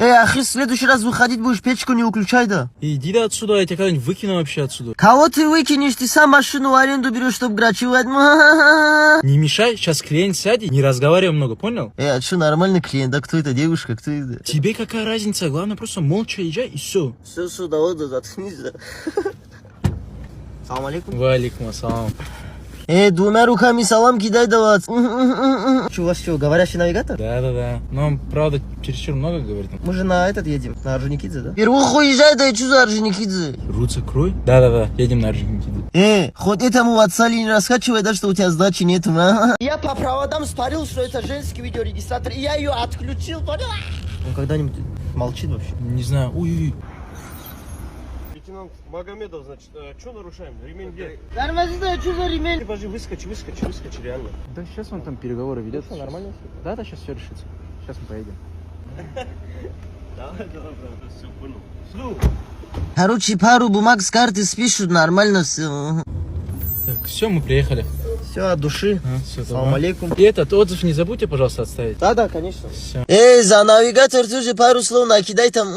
Ахи, в следующий раз выходить будешь, печку не выключай, да. Иди да отсюда, я тебя когда-нибудь выкину вообще отсюда. Кого ты выкинешь? Ты сам машину в аренду берешь, чтобы грачевать. Не мешай, сейчас клиент сядет, не разговаривай много, понял? А что, нормальный клиент? Да кто это, девушка? Кто это? Тебе какая разница? Главное просто молча езжай и все. Все, давай, да, заткнись, да. Салам алейкум. Валикум ассалам. Двумя руками салам кидай давать. Че, у вас что, говорящий навигатор? Да. Но он, правда, чересчур много говорит. Мы же на этот едем, на Орджоникидзе, да? Первуху езжай, да и что за Орджоникидзе? Рот закрой. Да, едем на Орджоникидзе. Хоть этому в отцали не раскачивай, да, что у тебя сдачи нету. Я по проводам спорил, что это женский видеорегистратор, и я ее отключил, понял? Он когда-нибудь молчит вообще? Не знаю. Ой. Лейтенант Магомедов, значит, что нарушаем? Ремень где? Нормально, что за ремень? Подожди, выскочи, реально. Да сейчас он там переговоры ведет. Все нормально? Да, сейчас все решится. Сейчас мы поедем. Давай, все понял. Короче, пару бумаг с карты спишут, нормально все. Так, все, мы приехали. Все, от души. Все, Салам алейкум. И этот отзыв не забудьте, пожалуйста, оставить. Да, конечно. Все. За навигатор тоже пару слов накидай там.